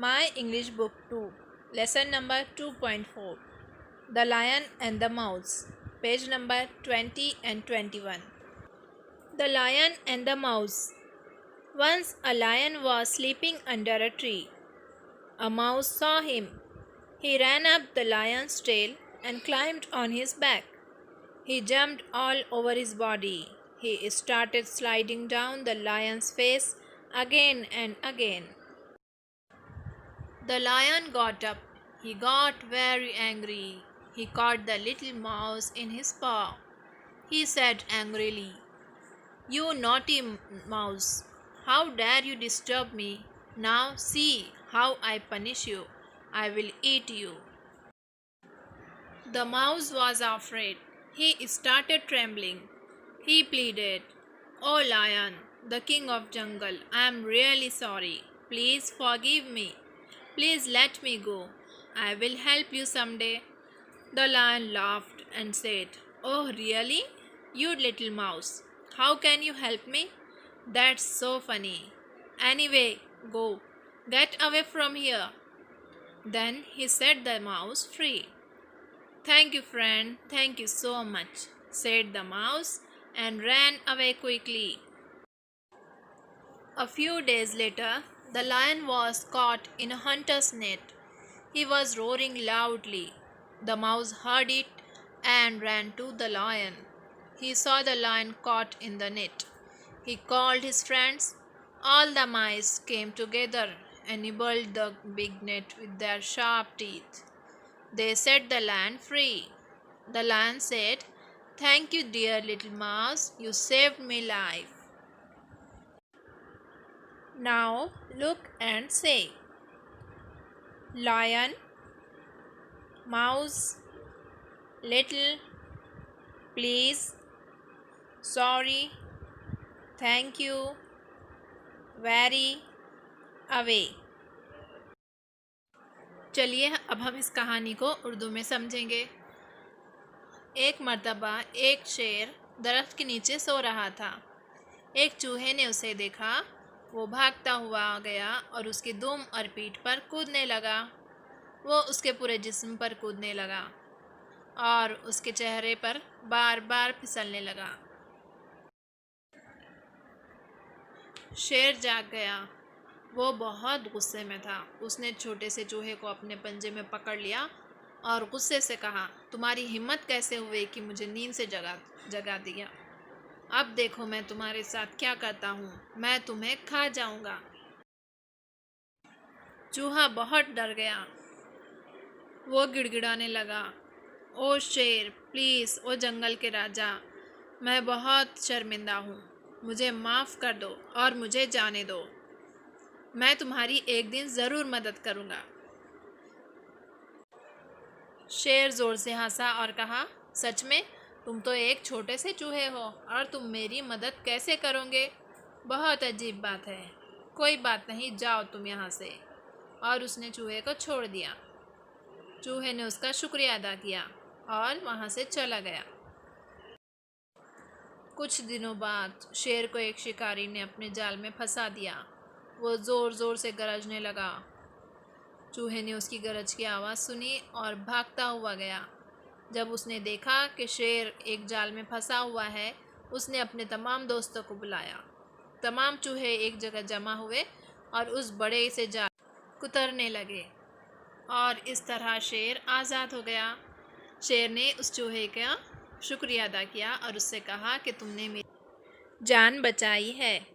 My English Book 2, Lesson number 2.4, The Lion and the Mouse, page number 20 and 21. The Lion and the Mouse. Once a lion was sleeping under a tree. A mouse saw him. He ran up the lion's tail and climbed on his back. He jumped all over his body. He started sliding down the lion's face again and again. The lion got up. He got very angry. He caught the little mouse in his paw. He said angrily, "You naughty mouse, how dare you disturb me? Now see how I punish you. I will eat you." The mouse was afraid. He started trembling. He pleaded, "Oh lion, the king of jungle, I am really sorry. Please forgive me. Please let me go. I will help you someday." The lion laughed and said, "Oh really? You little mouse. How can you help me? That's so funny. Anyway, go. Get away from here." Then he set the mouse free. "Thank you, friend. Thank you so much," said the mouse and ran away quickly. A few days later, the lion was caught in a hunter's net. He was roaring loudly. The mouse heard it and ran to the lion. He saw the lion caught in the net. He called his friends. All the mice came together and nibbled the big net with their sharp teeth. They set the lion free. The lion said, "Thank you, dear little mouse. You saved my life." Now look and say, lion, mouse, little, please, sorry, thank you, very, away. चलिए अब हम इस कहानी को उर्दू में समझेंगे। एक मर्तबा एक शेर दरख्त के नीचे सो रहा था। एक चूहे ने उसे देखा। वो भागता हुआ गया और उसकी दुम और पीठ पर कूदने लगा। वो उसके पूरे जिस्म पर कूदने लगा और उसके चेहरे पर बार बार फिसलने लगा। शेर जाग गया। वो बहुत गुस्से में था। उसने छोटे से चूहे को अपने पंजे में पकड़ लिया और गुस्से से कहा, "तुम्हारी हिम्मत कैसे हुई कि मुझे नींद से जगा दिया? अब देखो मैं तुम्हारे साथ क्या करता हूँ। मैं तुम्हें खा जाऊँगा।" चूहा बहुत डर गया। वो गिड़गिड़ाने लगा, "ओ शेर, प्लीज़, ओ जंगल के राजा, मैं बहुत शर्मिंदा हूँ। मुझे माफ़ कर दो और मुझे जाने दो। मैं तुम्हारी एक दिन ज़रूर मदद करूँगा।" शेर ज़ोर से हंसा और कहा, "सच में? तुम तो एक छोटे से चूहे हो और तुम मेरी मदद कैसे करोगे? बहुत अजीब बात है। कोई बात नहीं, जाओ तुम यहाँ से।" और उसने चूहे को छोड़ दिया। चूहे ने उसका शुक्रिया अदा किया और वहाँ से चला गया। कुछ दिनों बाद शेर को एक शिकारी ने अपने जाल में फंसा दिया। वो ज़ोर ज़ोर से गरजने लगा। चूहे ने उसकी गरज की आवाज़ सुनी और भागता हुआ गया। जब उसने देखा कि शेर एक जाल में फंसा हुआ है, उसने अपने तमाम दोस्तों को बुलाया। तमाम चूहे एक जगह जमा हुए और उस बड़े से जाल कुतरने लगे और इस तरह शेर आज़ाद हो गया। शेर ने उस चूहे का शुक्रिया अदा किया और उससे कहा कि तुमने मेरी जान बचाई है।